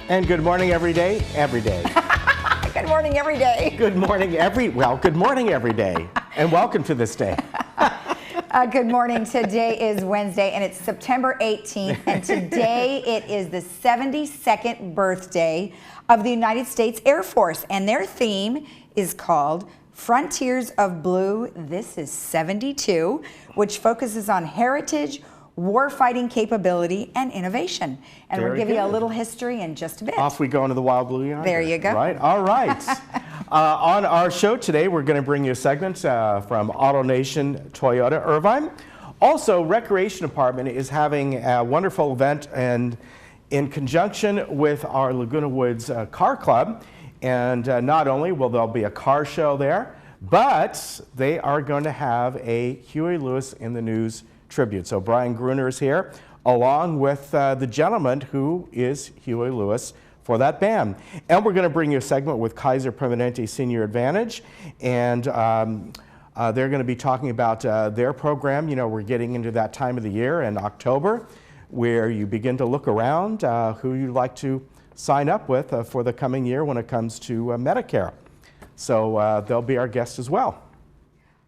And good morning every day, every day. Good morning every day. Good morning good morning every day. And welcome to this day. Good morning. Today is Wednesday and it's September 18th. And today it is the 72nd birthday of the United States Air Force. And their theme is called Frontiers of Blue. This is 72, which focuses on heritage, warfighting capability, and innovation. And we'll give you a little history in just a bit. Off we go into the wild blue yonder. There you go. Right. All right. On our show today, we're going to bring you a segment from AutoNation Toyota Irvine. Also, Recreation Department is having a wonderful event and in conjunction with our Laguna Woods Car Club. And not only will there be a car show there, but they are going to have a Huey Lewis in the News tribute. So Brian Gruner is here, along with the gentleman who is Huey Lewis for that band. And we're going to bring you a segment with Kaiser Permanente Senior Advantage. And they're going to be talking about their program. You know, we're getting into that time of the year in October where you begin to look around who you'd like to sign up with for the coming year when it comes to Medicare. So they'll be our guest as well.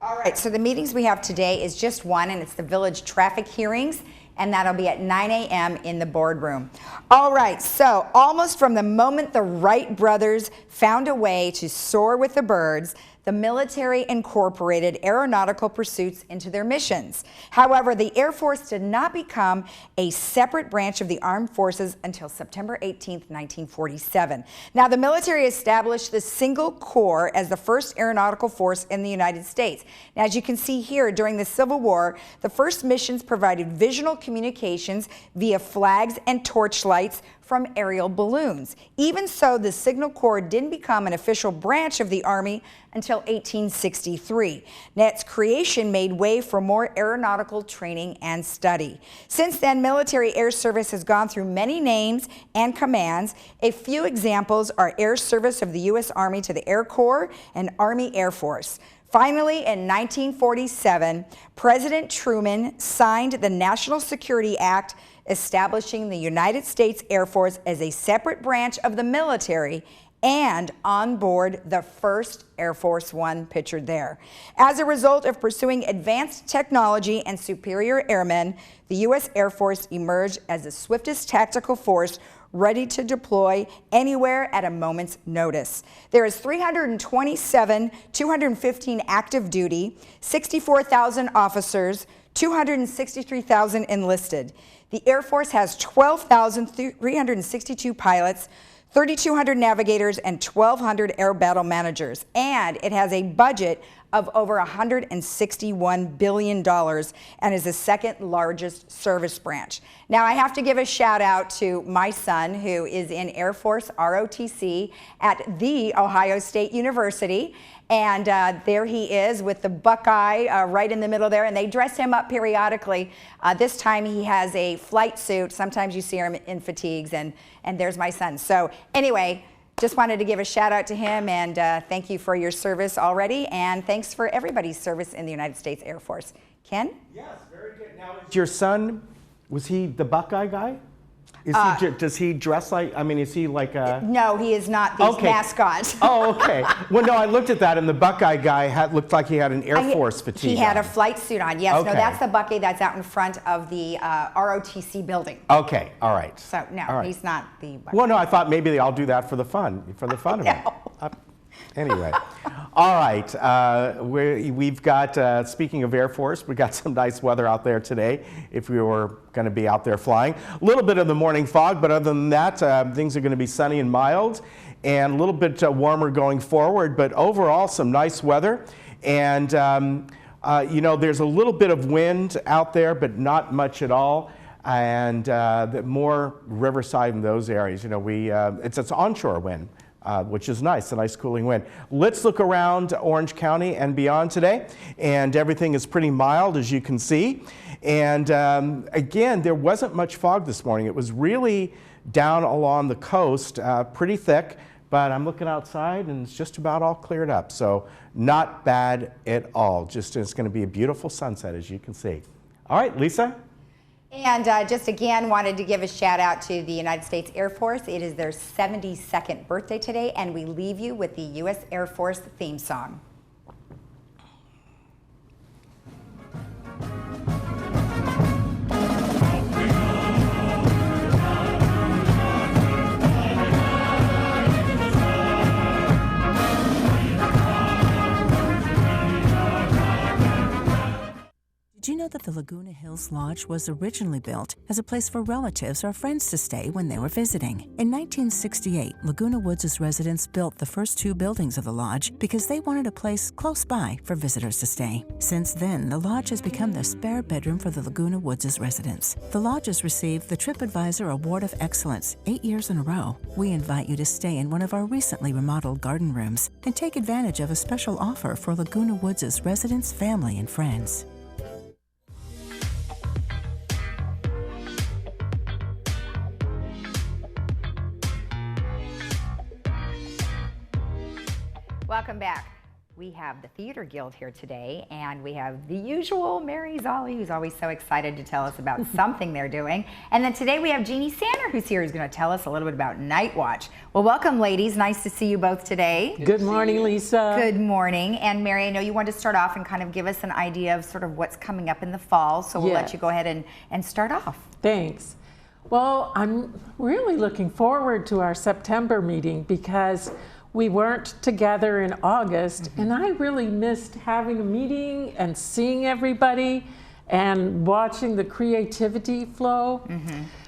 All right, so the meetings we have today is just one, and it's the village traffic hearings, and that'll be at 9 a.m. in the boardroom. All right, so almost from the moment the Wright brothers found a way to soar with the birds, the military incorporated aeronautical pursuits into their missions. However, the Air Force did not become a separate branch of the armed forces until September 18, 1947. Now, the military established the Single Corps as the first aeronautical force in the United States. Now, as you can see here, during the Civil War, the first missions provided visual communications via flags and torchlights from aerial balloons. Even so, the Signal Corps didn't become an official branch of the Army until 1863. Now, its creation made way for more aeronautical training and study. Since then, military air service has gone through many names and commands. A few examples are Air Service of the U.S. Army to the Air Corps and Army Air Force. Finally, in 1947, President Truman signed the National Security Act, establishing the United States Air Force as a separate branch of the military and on board the first Air Force One pictured there. As a result of pursuing advanced technology and superior airmen, the U.S. Air Force emerged as the swiftest tactical force ready to deploy anywhere at a moment's notice. There is 215 active duty, 64,000 officers, 263,000 enlisted. The Air Force has 12,362 pilots, 3,200 navigators, and 1,200 air battle managers. And it has a budget of over $161 billion and is the second largest service branch. Now, I have to give a shout out to my son, who is in Air Force ROTC at The Ohio State University. And there he is with the Buckeye right in the middle there, and they dress him up periodically. This time he has a flight suit. Sometimes you see him in fatigues, and there's my son. So anyway, just wanted to give a shout out to him, and thank you for your service already, and thanks for everybody's service in the United States Air Force. Ken? Yes, very good. Now, your son, was he the Buckeye guy? Does he dress like, I mean, is he like a... No, he is not the mascot. Oh, okay. Well, no, I looked at that, and the Buckeye guy looked like he had an Air Force fatigue. He had a flight suit on, yes. Okay. No, that's the Buckeye that's out in front of the ROTC building. Okay, all right. So, no, he's not the Buckeye. Well, no, I thought maybe they all do that for the fun of it. Anyway, all right, we've got, speaking of Air Force, we got some nice weather out there today if we were going to be out there flying. A little bit of the morning fog, but other than that, things are going to be sunny and mild and a little bit warmer going forward, but overall some nice weather. And, you know, there's a little bit of wind out there, but not much at all. And more riverside in those areas. You know, it's onshore wind. Which is nice, a nice cooling wind. Let's look around Orange County and beyond today, and everything is pretty mild, as you can see. And again, there wasn't much fog this morning. It was really down along the coast, pretty thick, but I'm looking outside and it's just about all cleared up. So not bad at all. Just it's going to be a beautiful sunset, as you can see. All right, Lisa? And just again, wanted to give a shout out to the United States Air Force. It is their 72nd birthday today, and we leave you with the U.S. Air Force theme song. Did you know that the Laguna Hills Lodge was originally built as a place for relatives or friends to stay when they were visiting? In 1968, Laguna Woods' residents built the first 2 buildings of the lodge because they wanted a place close by for visitors to stay. Since then, the lodge has become the spare bedroom for the Laguna Woods' residents. The lodge has received the TripAdvisor Award of Excellence 8 years in a row. We invite you to stay in one of our recently remodeled garden rooms and take advantage of a special offer for Laguna Woods' residents, family, and friends. Welcome back. We have the Theater Guild here today, and we have the usual Mary Zolli, who's always so excited to tell us about something they're doing. And then today we have Jeannie Sander, who's here, who's going to tell us a little bit about Night Watch. Well, welcome, ladies. Nice to see you both today. Good morning, Lisa. Good morning. And Mary, I know you wanted to start off and kind of give us an idea of sort of what's coming up in the fall, so we'll let you go ahead and start off. Thanks. Well, I'm really looking forward to our September meeting because we weren't together in August, and I really missed having a meeting and seeing everybody and watching the creativity flow.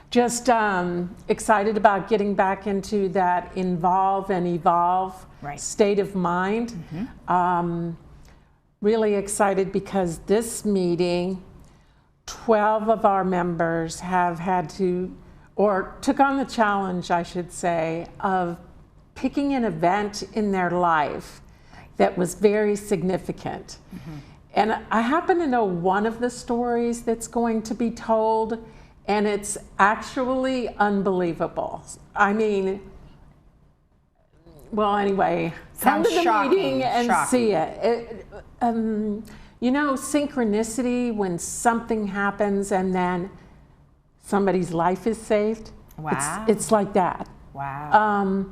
Just excited about getting back into that involve and evolve state of mind. Really excited because this meeting, 12 of our members have had to, or took on the challenge, I should say, of picking an event in their life that was very significant. And I happen to know one of the stories that's going to be told, and it's actually unbelievable. I mean, well, anyway, come to the meeting and see it. You know, synchronicity, when something happens and then somebody's life is saved. Wow. It's like that. Wow.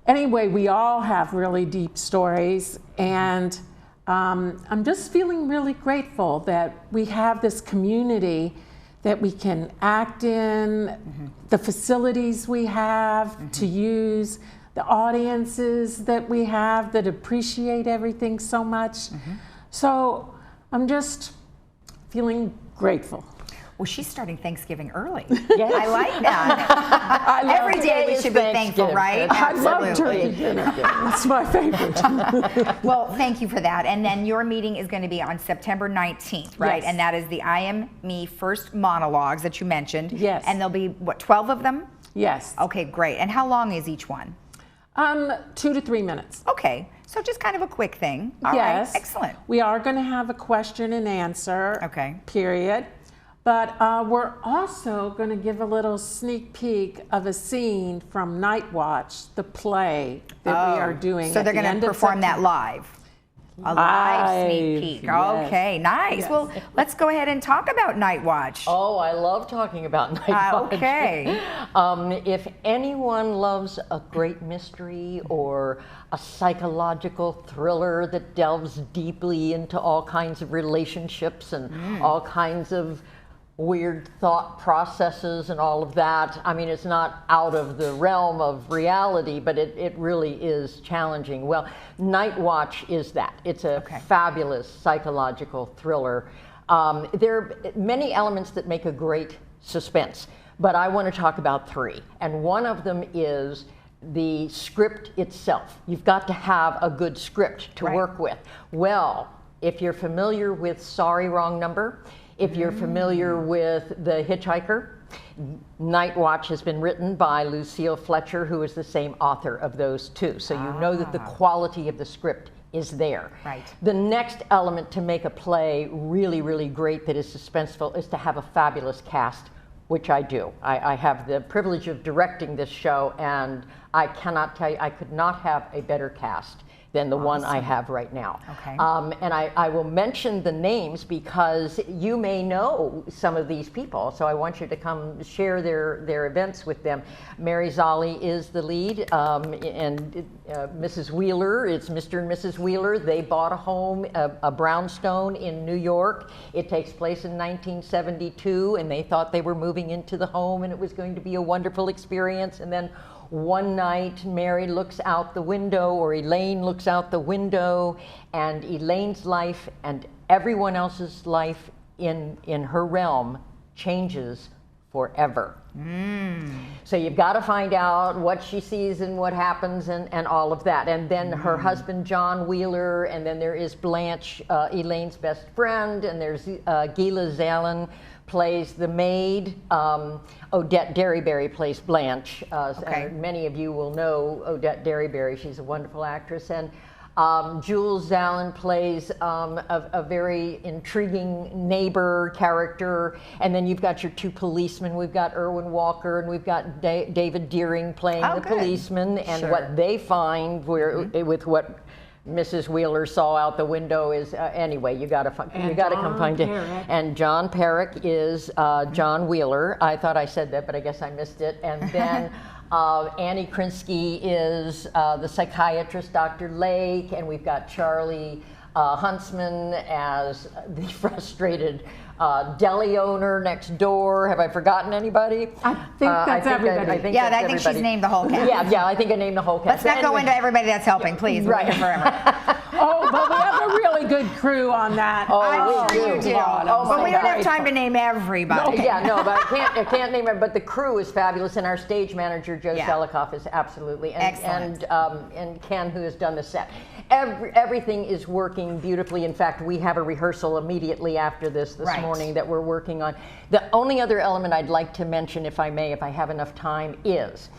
Anyway, we all have really deep stories, and I'm just feeling really grateful that we have this community that we can act in, the facilities we have to use, the audiences that we have that appreciate everything so much. So I'm just feeling grateful. Well, she's starting Thanksgiving early. Yes. I like that. Every day we should be thankful, right? I love turkey dinner. That's my favorite. Well, thank you for that. And then your meeting is going to be on September 19th, right? Yes. And that is the I Am Me First monologues that you mentioned. Yes. And there'll be, what, 12 of them? Yes. Okay, great. And how long is each one? 2 to 3 minutes. Okay, so just kind of a quick thing. All Yes. right, excellent. We are going to have a question and answer. Okay. Period. But we're also going to give a little sneak peek of a scene from Night Watch, the play that we are doing. So they're going to perform that live. A live sneak peek. Yes. Okay, nice. Yes. Well, let's go ahead and talk about Night Watch. Oh, I love talking about Night Watch. Okay. If anyone loves a great mystery or a psychological thriller that delves deeply into all kinds of relationships and all kinds of weird thought processes and all of that. I mean, it's not out of the realm of reality, but it really is challenging. Well, Night Watch is that. It's a fabulous psychological thriller. There are many elements that make a great suspense, but I want to talk about 3. And one of them is the script itself. You've got to have a good script to work with. Well, if you're familiar with Sorry, Wrong Number, if you're familiar with The Hitchhiker, Night Watch has been written by Lucille Fletcher, who is the same author of those 2. So you know that the quality of the script is there. Right. The next element to make a play really, really great that is suspenseful is to have a fabulous cast, which I do. I have the privilege of directing this show, and I cannot tell you, I could not have a better cast than the one I have right now. Okay. And I will mention the names because you may know some of these people, so I want you to come share their events with them. Mary Zolli is the lead, and Mrs. Wheeler, it's Mr. and Mrs. Wheeler. They bought a home, a brownstone in New York. It takes place in 1972, and they thought they were moving into the home and it was going to be a wonderful experience. And then one night, Mary looks out the window, or Elaine looks out the window, and Elaine's life and everyone else's life in her realm changes forever. So you've got to find out what she sees and what happens and all of that. And then her husband, John Wheeler, and then there is Blanche, Elaine's best friend, and there's Gila Zalin plays the maid. Odette Derryberry plays Blanche. Many of you will know Odette Derryberry. She's a wonderful actress. And Jules Zalin plays a very intriguing neighbor character. And then you've got your two policemen. We've got Erwin Walker and we've got David Deering playing the policeman. And what they find with what Mrs. Wheeler saw out the window is anyway. You got to come find it. And John Perrick is John Wheeler. I thought I said that, but I guess I missed it. And then Annie Krinsky is the psychiatrist, Dr. Lake, and we've got Charlie Huntsman as the frustrated deli owner next door. Have I forgotten anybody? I think that's everybody. I think she's named the whole cast. Yeah, I think I named the whole cast. Let's not go into everybody that's helping, please. We're here forever. But we have a really good crew on that. I'm sure you do. But we don't have time to to name everybody. But I can't name it. But the crew is fabulous, and our stage manager Joe Selikoff is absolutely excellent. And Ken, who has done the set. Everything is working beautifully. In fact, we have a rehearsal immediately after this morning that we're working on. The only other element I'd like to mention, if I may, if I have enough time, is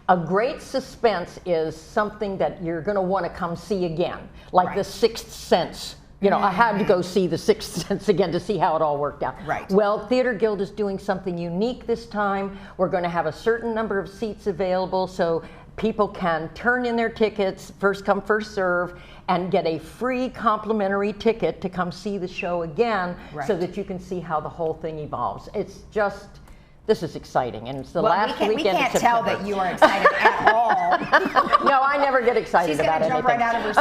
a great suspense is something that you're going to want to come see again, like The Sixth Sense. You know, I had to go see The Sixth Sense again to see how it all worked out. Right. Well, Theater Guild is doing something unique this time. We're going to have a certain number of seats available, so people can turn in their tickets, first come, first serve, and get a free complimentary ticket to come see the show again so that you can see how the whole thing evolves. It's just, this is exciting, and it's the last weekend of September. We can't tell that you are excited at all. No, I never get excited about anything. She's going to jump right out of her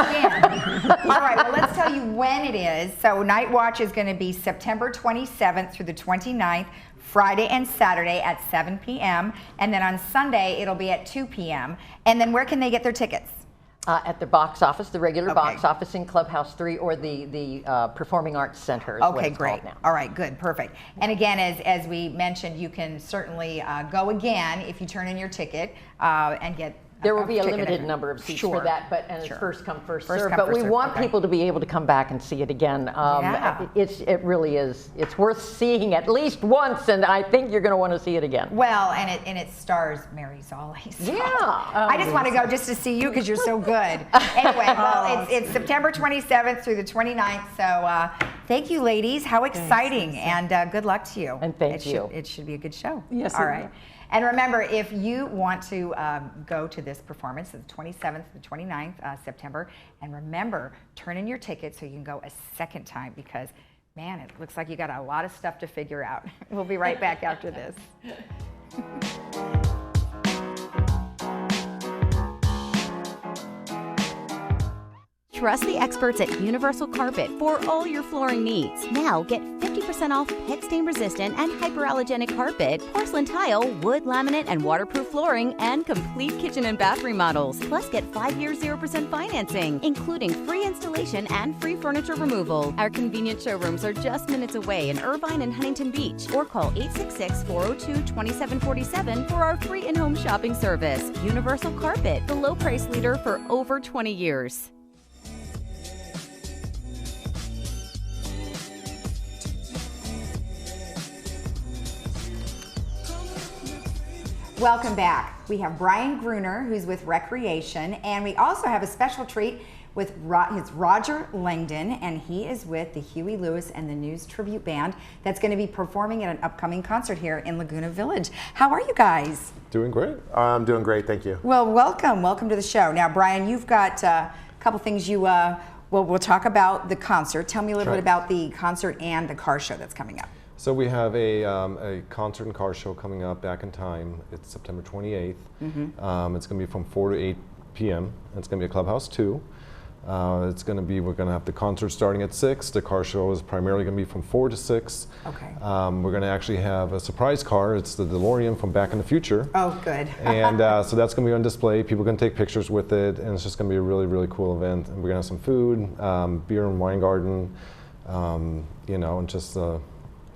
skin. All right, well, let's tell you when it is. So Night Watch is going to be September 27th through the 29th, Friday and Saturday at 7 p.m. And then on Sunday, it'll be at 2 p.m. And then where can they get their tickets? At the box office, the regular box office in Clubhouse 3, or the Performing Arts Center is what it's great. called now. All right, good, perfect. And again, as we mentioned, you can certainly go again if you turn in your ticket and get. There will be a limited number of seats for that, and it's first come, first serve. But we want people to be able to come back and see it again. It really is. It's worth seeing at least once, and I think you're going to want to see it again. Well, and it stars Mary Zolli. So yeah. I just want to go just to see you because you're so good. Anyway, well, it's September 27th through the 29th. So thank you, ladies. How exciting, and good luck to you. And thank you. It should be a good show. Yes. All right. And remember, if you want to go to this performance, the 27th to the 29th September, and remember, turn in your ticket so you can go a second time because, man, it looks like you got a lot of stuff to figure out. We'll be right back after this. Trust the experts at Universal Carpet for all your flooring needs. Now get 50% off pet stain resistant and hyperallergenic carpet, porcelain tile, wood laminate and waterproof flooring, and complete kitchen and bath remodels. Plus get 5 years 0% financing, including free installation and free furniture removal. Our convenient showrooms are just minutes away in Irvine and Huntington Beach, or call 866-402-2747 for our free in-home shopping service. Universal Carpet, the low price leader for over 20 years. Welcome back. We have Brian Gruner, who's with Recreation, and we also have a special treat with it's Roger Langdon, and he is with the Huey Lewis and the News Tribute Band that's going to be performing at an upcoming concert here in Laguna Village. How are you guys? Doing great. I'm doing great, thank you. Well, welcome to the show. Now, Brian, you've got a couple things you, well, we'll talk about the concert. Tell me a little bit Sure. about the concert and the car show that's coming up. So we have a concert and car show coming up back in time. It's September 28th. It's going to be from 4 to 8 p.m. It's going to be at Clubhouse 2. It's going to be, we're going to have the concert starting at 6. The car show is primarily going to be from 4 to 6. Okay. We're going to actually have a surprise car. It's the DeLorean from Back in the Future. Oh, good. And so that's going to be on display. People can take pictures with it, and it's just going to be a really, really cool event. And we're going to have some food, beer and wine garden, you know, and just a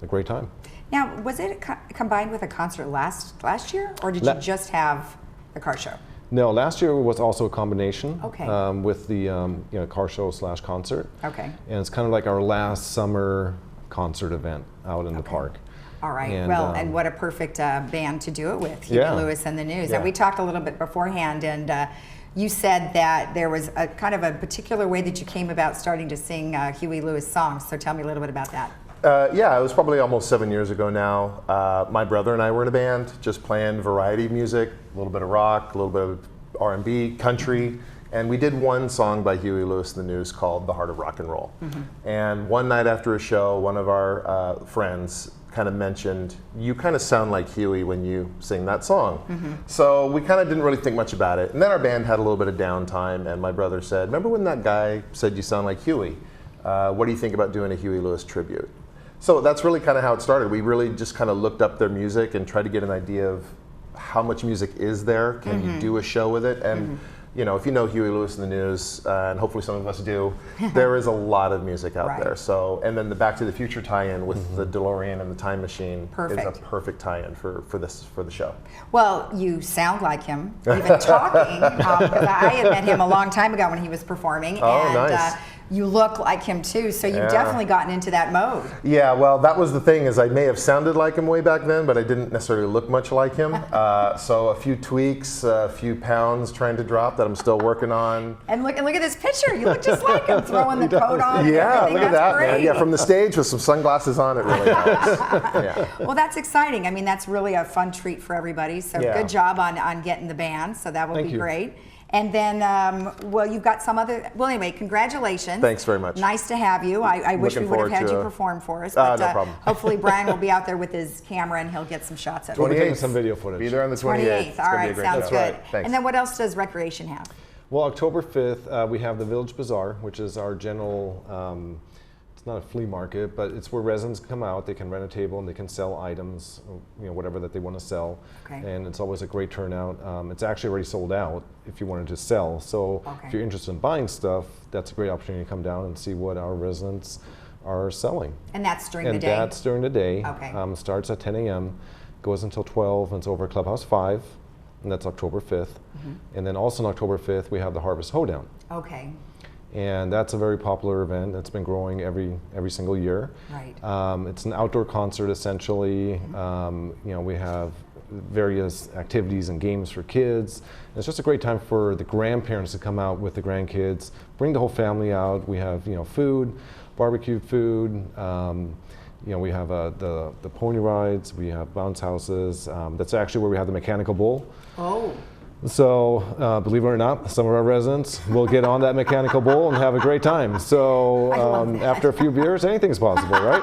great time. Now, was it combined with a concert last year, or did you just have the car show? No, last year was also a combination Okay. with the you know, car show / concert. Okay. And it's kind of like our last summer concert event out in the park. All right. And, well, and what a perfect band to do it with, Huey Yeah. Lewis and the News. Yeah. And we talked a little bit beforehand, and you said that there was a kind of a particular way that you came about starting to sing Huey Lewis songs. So tell me a little bit about that. Yeah, it was probably almost 7 years ago now. My brother and I were in a band, just playing variety music, a little bit of rock, a little bit of R&B, country, and we did one song by Huey Lewis and the News called "The Heart of Rock and Roll." And one night after a show, one of our friends kind of mentioned, "You kind of sound like Huey when you sing that song." So we kind of didn't really think much about it. And then our band had a little bit of downtime, and my brother said, "Remember when that guy said you sound like Huey? What do you think about doing a Huey Lewis tribute?" So that's really kind of how it started. We really just kind of looked up their music and tried to get an idea of how much music is there. Can you do a show with it? And you know, if you know Huey Lewis and the News, and hopefully some of us do, there is a lot of music out Right. there. So, and then the Back to the Future tie-in with the DeLorean and the time machine is a Perfect. perfect tie-in for the show. Well, you sound like him, even talking, because I had met him a long time ago when he was performing. Oh, and, nice. you look like him too, so you've Yeah. definitely gotten into that mode. Yeah, well, that was the thing, is I may have sounded like him way back then, but I didn't necessarily look much like him. So a few tweaks, a few pounds trying to drop that I'm still working on. And look at this picture. You look just like him, throwing the coat on. and Yeah, everything. look at That's that, man. great. Yeah, from the stage with some sunglasses on, it really helps. Yeah. Well, that's exciting. I mean, that's really a fun treat for everybody. So Yeah. good job on getting the band. So that will Thank be you. great. And then, well, you've got some other. Well, anyway, congratulations. Thanks very much. Nice to have you. I wish we Looking would have forward had to, you perform for us. no problem. Hopefully, Brian will be out there with his camera and he'll get some shots of We'll be it. taking some video footage. Be there on the 28th. 28th. It's All gonna be a right, great sounds show. good. Thanks. And then, what else does Recreation have? Well, October 5th, we have the Village Bazaar, which is our general, it's not a flea market, but it's where residents come out, they can rent a table and they can sell items, you know, whatever that they want to sell. Okay. And it's always a great turnout. It's actually already sold out if you wanted to sell. So Okay. if you're interested in buying stuff, that's a great opportunity to come down and see what our residents are selling. And that's during the And day. that's during the day. Okay. Starts at 10 a.m., goes until 12, and it's over at Clubhouse 5, and that's October 5th. And then also on October 5th, we have the Harvest Hoedown. Okay. And that's a very popular event that's been growing every single year. Right. It's an outdoor concert essentially. You know, we have various activities and games for kids. It's just a great time for the grandparents to come out with the grandkids, bring the whole family out. We have, you know, food, barbecued food. You know, we have the pony rides. We have bounce houses. That's actually where we have the mechanical bull. Oh. So, believe it or not, some of our residents will get on that mechanical bull and have a great time. So, love that. after a few beers, anything's possible, right?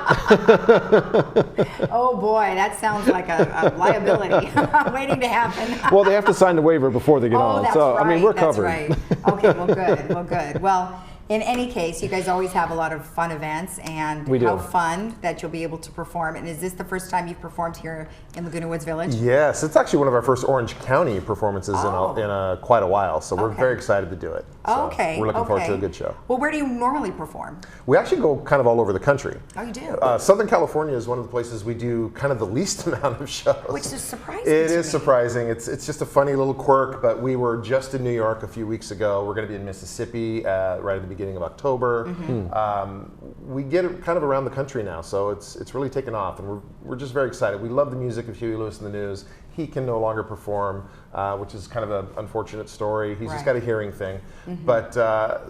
Oh boy, that sounds like a liability waiting to happen. Well, they have to sign the waiver before they get Oh, on. that's So, right. I mean, we're that's covered. Right. Okay, well, good. Well, good. Well, in any case, you guys always have a lot of fun events, and We do. how fun that you'll be able to perform. And is this the first time you've performed here in Laguna Woods Village? Yes, it's actually one of our first Orange County performances Oh. in quite a while, so we're Okay. very excited to do it. So Oh, okay. We're looking forward to a okay. good show. Well, where do you normally perform? We actually go kind of all over the country. Oh, you do? Southern California is one of the places we do kind of the least amount of shows. Which is surprising It to is me. surprising. It's just a funny little quirk, but we were just in New York a few weeks ago. We're going to be in Mississippi right at the beginning of October. We get it kind of around the country now, so it's really taken off, and we're just very excited. We love the music of Huey Lewis and the News. he can no longer perform, which is kind of an unfortunate story. He's just got a hearing thing. But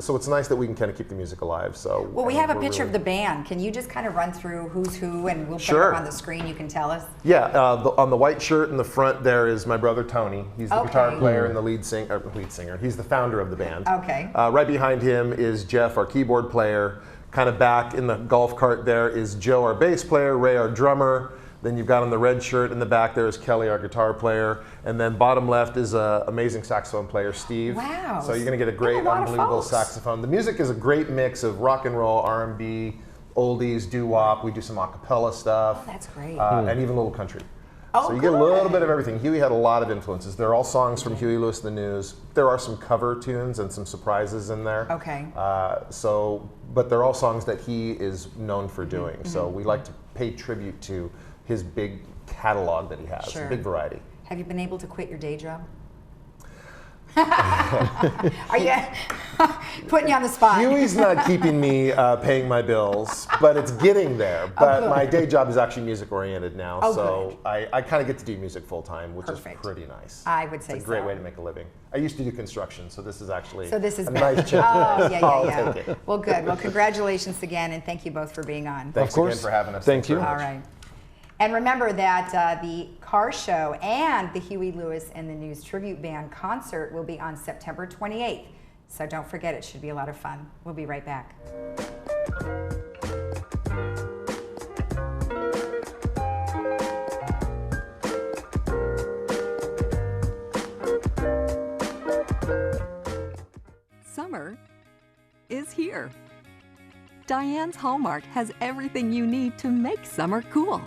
so it's nice that we can kind of keep the music alive. So Well, we have a we're picture really- of the band. Can you just kind of run through who's who, and we'll put it Sure. up on the screen, you can tell us? Yeah, on the white shirt in the front there is my brother Tony. He's the guitar Okay. player and the lead singer. He's the founder of the band. Okay. Right behind him is Jeff, our keyboard player. Kind of back in the golf cart there is Joe, our bass player, Ray, our drummer. Then you've got on the red shirt in the back there is Kelly, our guitar player. And then bottom left is an amazing saxophone player, Steve. Wow. So you're going to get a You great, have a lot of unbelievable folks. saxophone. The music is a great mix of rock and roll, R&B, oldies, doo-wop. We do some a cappella stuff. That's great. And even a little country. Oh, So you get a little good. bit of everything. Huey had a lot of influences. They're all songs from Huey Lewis and the News. There are some cover tunes and some surprises in there. Okay. But they're all songs that he is known for doing. Mm-hmm. So we like to pay tribute to his big catalog that he has, Sure. big variety. Have you been able to quit your day job? Are you putting you on the spot? Huey's not keeping me paying my bills, but it's getting there. But good. my day job is actually music oriented now, Oh, so I kind of get to do music full time, which Perfect. is pretty nice. I would say it's a great so. way to make a living. I used to do construction, so this is actually So this is a better. nice change. Oh, yeah, I'll yeah, take yeah. it. Well, good. Well, congratulations again, and thank you both for being on. Thanks Of course. again for having us. Thank Thanks you. very All much. right. And remember that the car show and the Huey Lewis and the News Tribute Band concert will be on September 28th. So don't forget, it should be a lot of fun. We'll be right back. Summer is here. Diane's Hallmark has everything you need to make summer cool.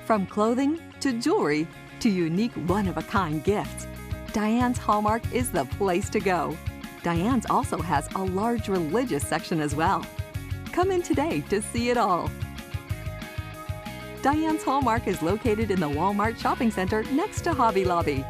From clothing to jewelry to unique one-of-a-kind gifts, Diane's Hallmark is the place to go. Diane's also has a large religious section as well. Come in today to see it all. Diane's Hallmark is located in the Walmart Shopping Center next to Hobby Lobby.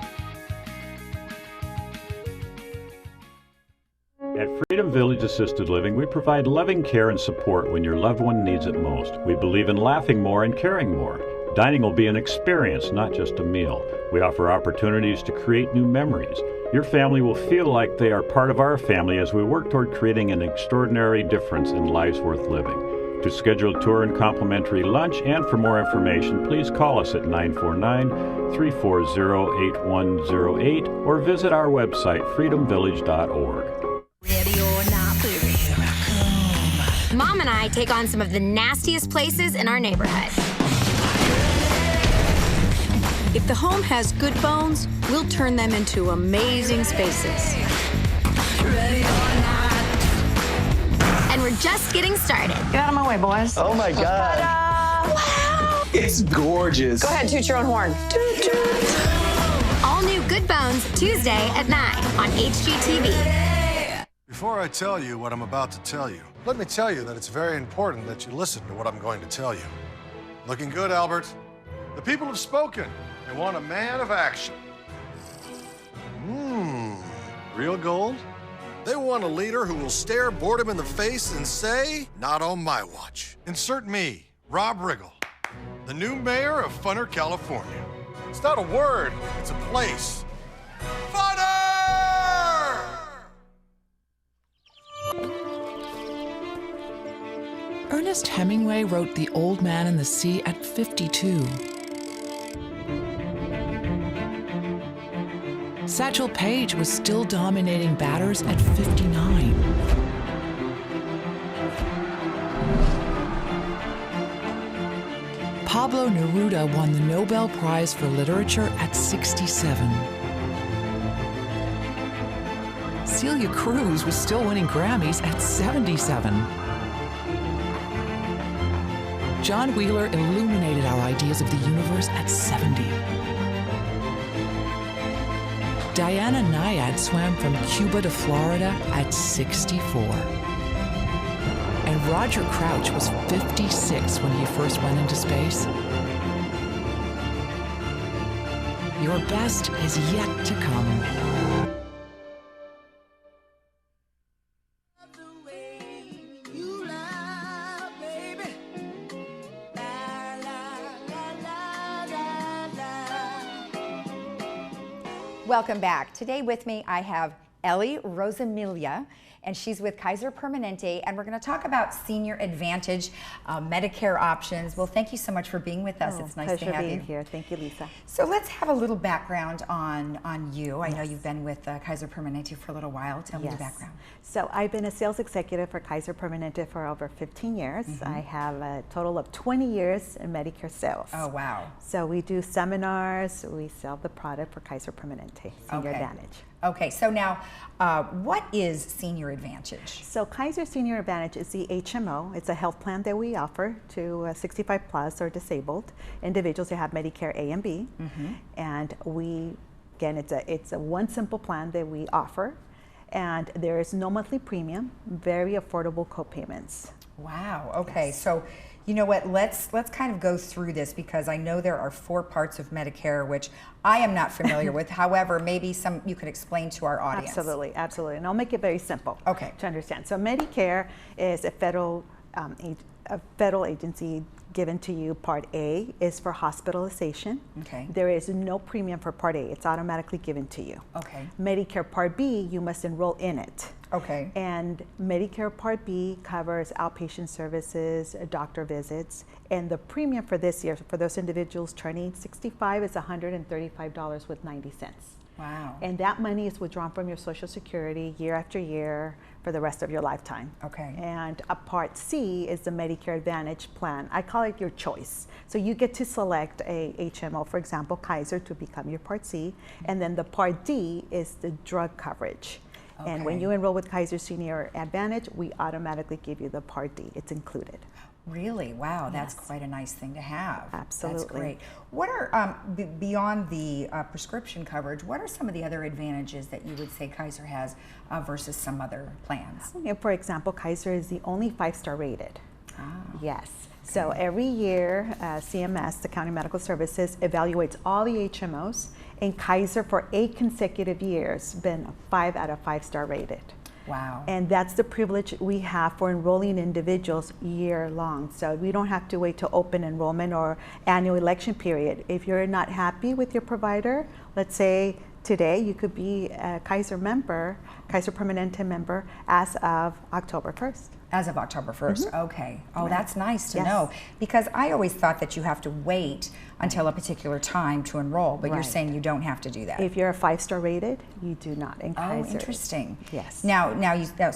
At Freedom Village Assisted Living, we provide loving care and support when your loved one needs it most. We believe in laughing more and caring more. Dining will be an experience, not just a meal. We offer opportunities to create new memories. Your family will feel like they are part of our family as we work toward creating an extraordinary difference in lives worth living. To schedule a tour and complimentary lunch and for more information, please call us at 949-340-8108 or visit our website, freedomvillage.org. Mom and I take on some of the nastiest places in our neighborhood. If the home has good bones, we'll turn them into amazing spaces. And we're just getting started. Get out of my way, boys. Oh my God. Wow! It's gorgeous. Go ahead, toot your own horn. Toot, toot. All new Good Bones, Tuesday at 9 on HGTV. Before I tell you what I'm about to tell you, let me tell you that it's very important that you listen to what I'm going to tell you. Looking good, Albert. The people have spoken. They want a man of action. Real gold? They want a leader who will stare boredom in the face and say, not on my watch. Insert me, Rob Riggle, the new mayor of Funner, California. It's not a word, it's a place. Funner! Ernest Hemingway wrote The Old Man and the Sea at 52. Satchel Paige was still dominating batters at 59. Pablo Neruda won the Nobel Prize for Literature at 67. Celia Cruz was still winning Grammys at 77. John Wheeler illuminated our ideas of the universe at 70. Diana Nyad swam from Cuba to Florida at 64. And Roger Crouch was 56 when he first went into space. Your best is yet to come. Welcome back. Today with me I have Ellie Rosamilia, and she's with Kaiser Permanente, and we're going to talk about Senior Advantage, Medicare options. Well, thank you so much for being with us. It's nice to have you. Pleasure being here. Thank you, Lisa. So let's have a little background on you. I know you've been with Kaiser Permanente for a little while. Tell me the background. So I've been a sales executive for Kaiser Permanente for over 15 years. I have a total of 20 years in Medicare sales. Oh, wow. So we do seminars, we sell the product for Kaiser Permanente, Senior Advantage. Okay, so now what is Senior Advantage? So Kaiser Senior Advantage is the HMO. It's a health plan that we offer to 65 plus or disabled individuals that have Medicare A and B. And again, it's a one simple plan that we offer. And there is no monthly premium, very affordable co-payments. Wow, okay, so you know what, let's kind of go through this, because I know there are 4 parts of Medicare which I am not familiar with. However, maybe some you could explain to our audience. Absolutely, absolutely, and I'll make it very simple to understand. So Medicare is a federal agency given to you. Part A is for hospitalization. Okay. There is no premium for Part A. It's automatically given to you. Okay. Medicare Part B, you must enroll in it. Okay. And Medicare Part B covers outpatient services, doctor visits, and the premium for this year for those individuals turning 65 is $135.90. Wow. And that money is withdrawn from your Social Security year after year for the rest of your lifetime. Okay. And a Part C is the Medicare Advantage plan. I call it your choice. So you get to select a HMO, for example, Kaiser, to become your Part C. And then the Part D is the drug coverage. Okay. And when you enroll with Kaiser Senior Advantage, we automatically give you the Part D. It's included. Really? Wow, that's quite a nice thing to have. Absolutely. That's great. What are, beyond the prescription coverage, what are some of the other advantages that you would say Kaiser has versus some other plans? For example, Kaiser is the only 5-star rated. Yes. So every year, CMS, the County Medical Services, evaluates all the HMOs, and Kaiser for 8 consecutive years been 5 out of 5-star rated. Wow. And that's the privilege we have for enrolling individuals year long. So we don't have to wait to open enrollment or annual election period. If you're not happy with your provider, let's say today you could be a Kaiser member, Kaiser Permanente member as of October 1st. As of October 1st, okay. Oh, that's nice to know, because I always thought that you have to wait until a particular time to enroll, but you're saying you don't have to do that. If you're a 5-star rated, you do not in Kaiser. Oh, interesting. Yes.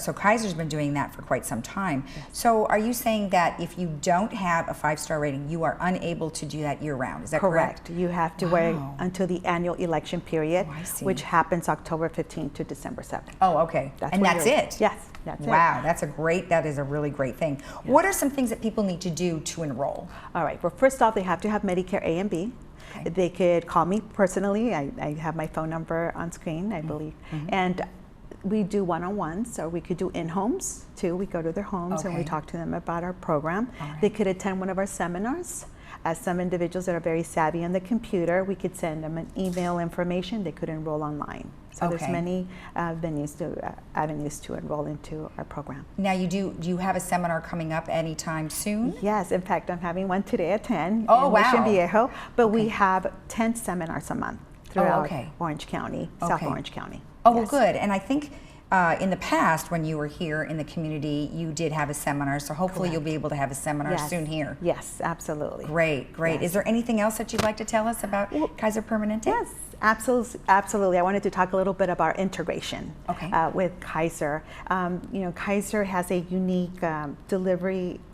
So Kaiser's been doing that for quite some time. Yes. So are you saying that if you don't have a 5-star rating, you are unable to do that year round? Is that correct? Correct. You have to wait until the annual election period, which happens October 15th to December 7th. Oh, okay. And that's it? Yes. That's wow, that is a really great thing. Yes. What are some things that people need to do to enroll? All right, well, first off, they have to have Medicare A and B. Okay. They could call me personally. I have my phone number on screen, I believe. And we do one-on-ones, so we could do in-homes too. We go to their homes and we talk to them about our program. They could attend one of our seminars. As some individuals that are very savvy on the computer, we could send them an email information. They could enroll online. So there's many avenues to enroll into our program. Now do you have a seminar coming up anytime soon? Yes, in fact, I'm having one today at 10 in Mission Viejo, but we have 10 seminars a month throughout Orange County, South Orange County. Oh, well, good. And I think in the past, when you were here in the community, you did have a seminar, so hopefully you'll be able to have a seminar soon here. Yes, absolutely. Great, great. Yes. Is there anything else that you'd like to tell us about Kaiser Permanente? Yes, absolutely. I wanted to talk a little bit about integration with Kaiser. Kaiser has a unique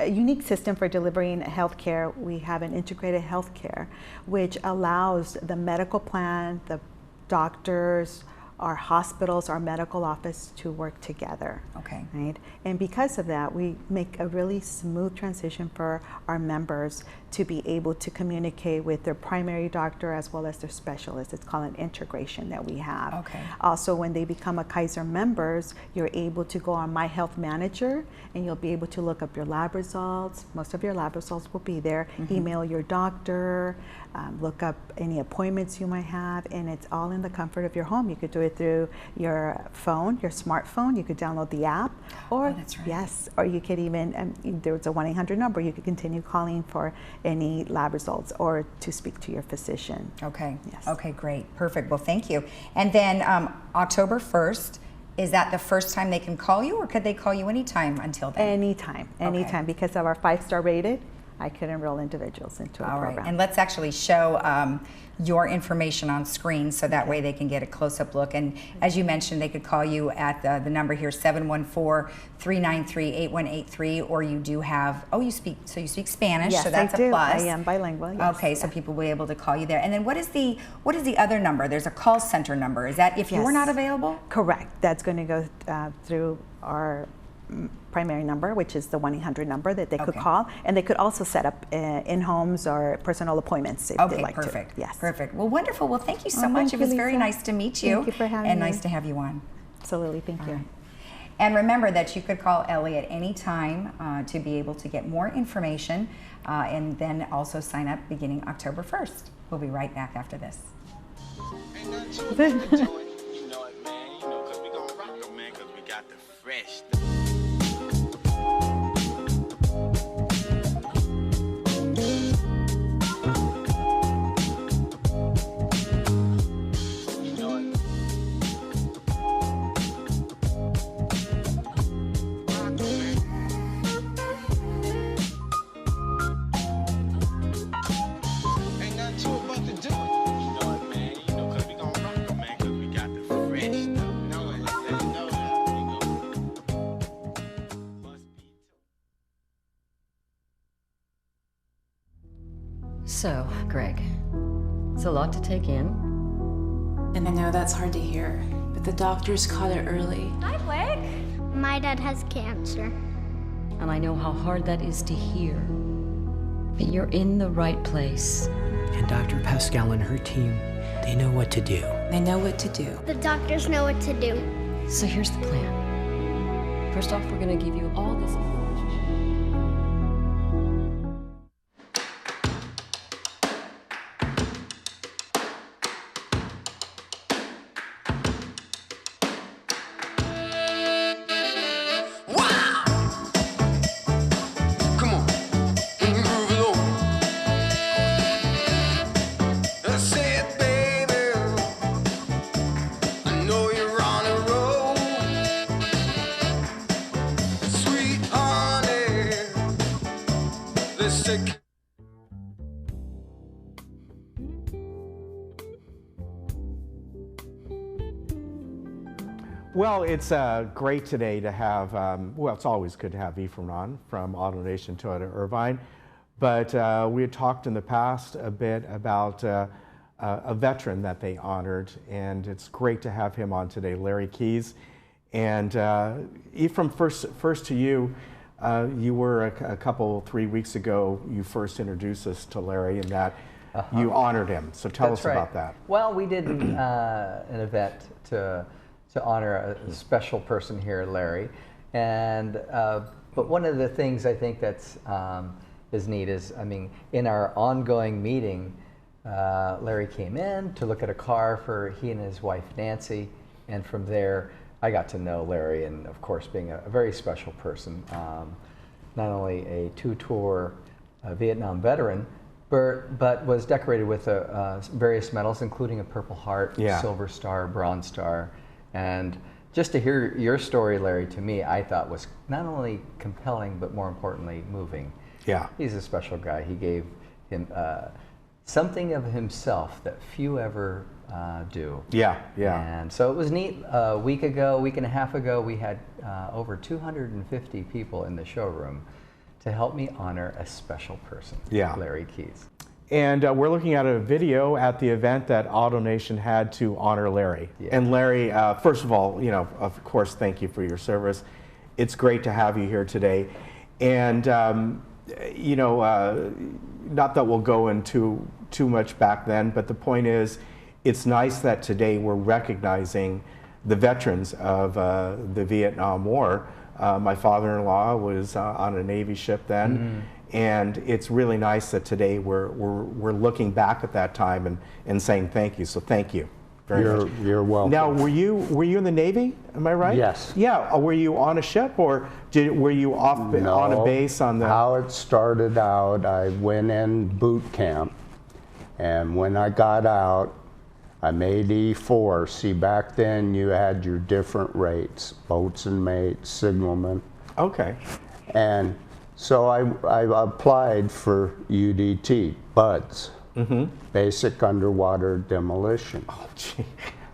unique system for delivering healthcare. We have an integrated healthcare, which allows the medical plan, the doctors, our hospitals, our medical office to work together. Okay. Right? And because of that, we make a really smooth transition for our members to be able to communicate with their primary doctor as well as their specialist. It's called an integration that we have. Okay. Also, when they become a Kaiser members, you're able to go on My Health Manager and you'll be able to look up your lab results. Most of your lab results will be there. Email your doctor, look up any appointments you might have, and it's all in the comfort of your home. You could do it through your phone, your smartphone. You could download the app, or that's right. yes, or you could even there's a 1-800 number. You could continue calling for any lab results or to speak to your physician. Okay. Yes. Okay, great. Perfect. Well, thank you. And then October 1st, is that the first time they can call you, or could they call you anytime until then? Anytime, anytime. Because of our 5-star rated, I could enroll individuals into a All program. right. And let's actually show your information on screen so that way they can get a close-up look. And as you mentioned, they could call you at the number here, 714-393-8183, or you do have, you speak Spanish, Yes, so that's I do. a plus. I am bilingual. Yes. Okay, so people will be able to call you there. And then what is the other number? There's a call center number. Is that if you're not available? Correct. That's going to go through our primary number, which is the 1-800 number that they could call, and they could also set up in-homes or personal appointments if they'd like perfect. to. Yes. Perfect. Well, wonderful. Well, thank you so Oh, much. thank It was you, very Lisa. nice to meet you. Thank you for having and me. nice to have you on. Absolutely. Thank you. Right. And remember that you could call Ellie at any time to be able to get more information and then also sign up beginning October 1st. We'll be right back after this. So, Greg, it's a lot to take in. And I know that's hard to hear, but the doctors caught it early. Hi, Blake. My dad has cancer. And I know how hard that is to hear. But you're in the right place. And Dr. Pascal and her team, they know what to do. They know what to do. The doctors know what to do. So here's the plan. First off, we're going to give you all this information. Well, it's great today to have, it's always good to have Ephraim on from AutoNation Toyota Irvine, but we had talked in the past a bit about a veteran that they honored, and it's great to have him on today, Larry Keys. And Ephraim, first to you, you were a couple, 3 weeks ago, you first introduced us to Larry and that you honored him. So tell us about that. Well, we did an event to honor a special person here, Larry. And but one of the things I think that's is neat is, I mean, in our ongoing meeting, Larry came in to look at a car for he and his wife Nancy, and from there I got to know Larry, and of course being a very special person, not only a two-tour Vietnam veteran, but was decorated with various medals, including a Purple Heart, Silver Star, Bronze Star. And just to hear your story, Larry, to me, I thought was not only compelling, but more importantly, moving. Yeah. He's a special guy. He gave him something of himself that few ever do. Yeah, yeah. And so it was neat. A week and a half ago, we had over 250 people in the showroom to help me honor a special person, Larry Keys. And we're looking at a video at the event that AutoNation had to honor Larry. Yeah. And Larry, first of all, you know, of course, thank you for your service. It's great to have you here today. And, you know, not that we'll go into too much back then, but the point is, it's nice that today we're recognizing the veterans of the Vietnam War. My father-in-law was on a Navy ship then. Mm-hmm. And it's really nice that today we're looking back at that time and saying thank you. So thank you. You're welcome. Now, were you in the Navy? Am I right? Yes. Yeah. Were you on a ship, or were you off on a base on the? How it started out, I went in boot camp, and when I got out, I made E4. See, back then you had your different rates: boatswain mate, signalman. Okay. And so I applied for UDT, BUDS. Basic underwater demolition. Oh, gee.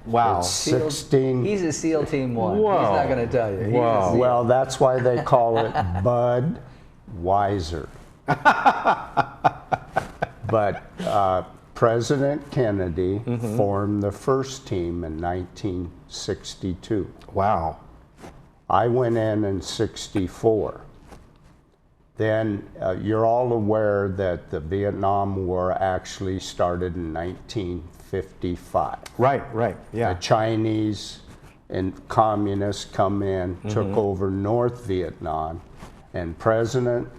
Wow. It's 16. He's a SEAL Team 1. Whoa. He's not going to tell you. Whoa. Well, that's why they call it Bud Weiser. But President Kennedy formed the first team in 1962. Wow. I went in 64. Then you're all aware that the Vietnam War actually started in 1955. Right, yeah. The Chinese and communists come in, took over North Vietnam, and President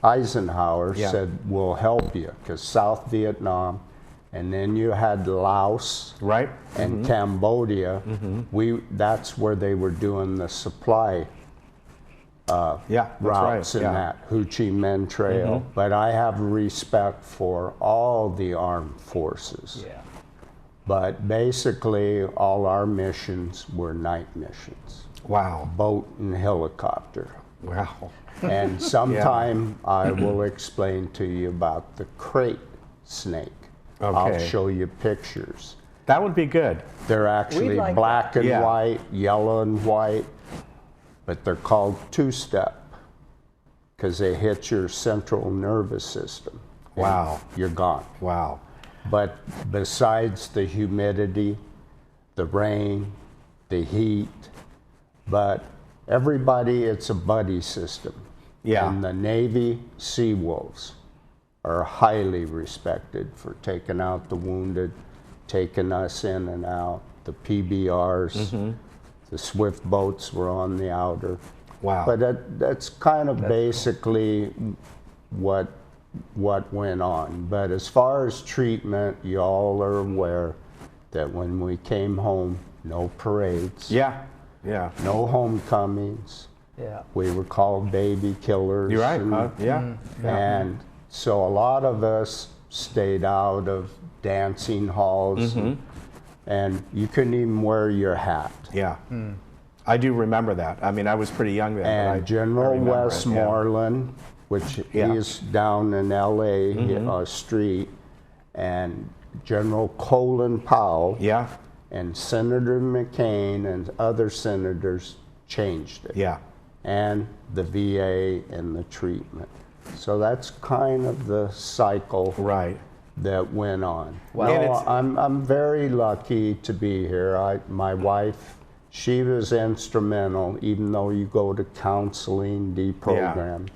Eisenhower said, we'll help you, because South Vietnam, and then you had Laos and Cambodia. That's where they were doing the supply routes in that Ho Chi Minh Trail. But I have respect for all the armed forces. But basically, all our missions were night missions. Wow. Boat and helicopter. Wow. And sometime I will explain to you about the crate snake. I'll show you pictures. That would be good. They're actually black and white, yellow and white, but they're called two-step because they hit your central nervous system. Wow. You're gone. Wow. But besides the humidity, the rain, the heat, but everybody, it's a buddy system. Yeah. And the Navy Sea Wolves are highly respected for taking out the wounded, taking us in and out. The PBRs, the swift boats were on the outer. Wow. But that's kind of basically what went on. But as far as treatment, you all are aware that when we came home, no parades. Yeah. No homecomings. Yeah. We were called baby killers. You're right. And so a lot of us stayed out of dancing halls, and you couldn't even wear your hat. Yeah. I do remember that. I mean, I was pretty young then. And General Westmoreland, which he's down in LA street, and General Colin Powell, and Senator McCain and other senators changed it. Yeah. And the VA and the treatment. So that's kind of the cycle that went on. Well, I'm very lucky to be here. My wife, she was instrumental, even though you go to counseling, deprogram.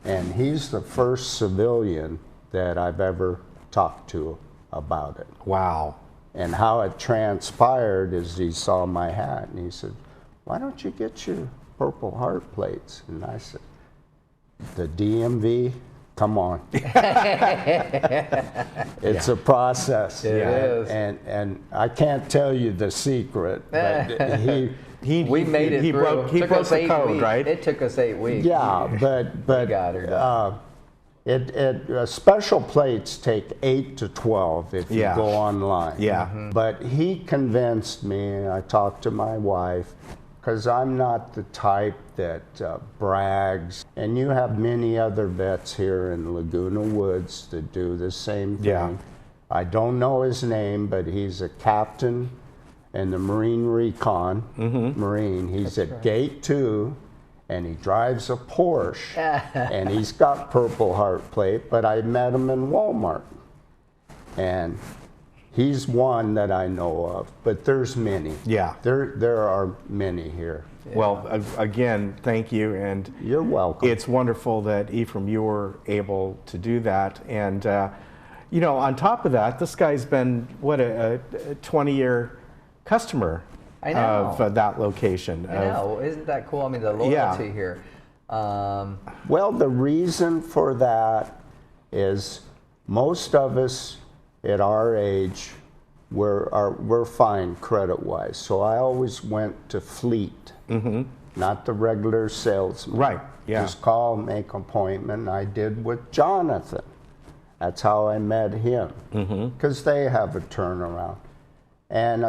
And he's the first civilian that I've ever talked to about it. Wow. And how it transpired is he saw my hat and he said, why don't you get your Purple Heart plates? And I said, the DMV, come on. It's a process. It is. And I can't tell you the secret, but we made it through. He broke the code, right? It took us 8 weeks. Yeah, but got her done. Special plates take 8 to 12 if you go online. Yeah. But he convinced me, and I talked to my wife, because I'm not the type that brags. And you have many other vets here in Laguna Woods that do the same thing. Yeah. I don't know his name, but he's a captain in the Marine Recon. Marine. He's at Gate 2. And he drives a Porsche, and he's got Purple Heart plate, but I met him in Walmart. And he's one that I know of, but there's many. Yeah. There are many here. Yeah. Well, again, thank you. And you're welcome. It's wonderful that, Ephraim, you were able to do that. And, you know, on top of that, this guy's been, what, a 20-year customer of that location. I know, isn't that cool? I mean, the loyalty here. Well, the reason for that is most of us at our age we're fine credit-wise. So I always went to Fleet, not the regular salesman. Right, yeah. Just call, make an appointment. And I did with Jonathan. That's how I met him, because they have a turnaround. And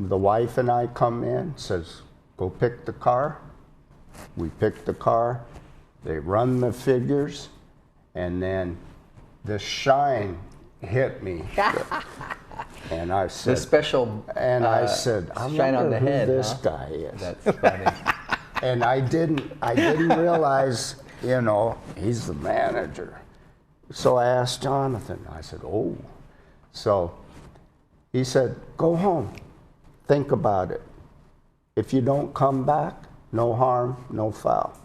the wife and I come in, says, go pick the car. We pick the car. They run the figures, and then the shine hit me. And I said, the special I said, I shine on wonder the who head, this huh? guy is. That's funny. And I didn't realize, he's the manager. So I asked Jonathan. I said, oh. So he said, go home. Think about it. If you don't come back, no harm, no foul.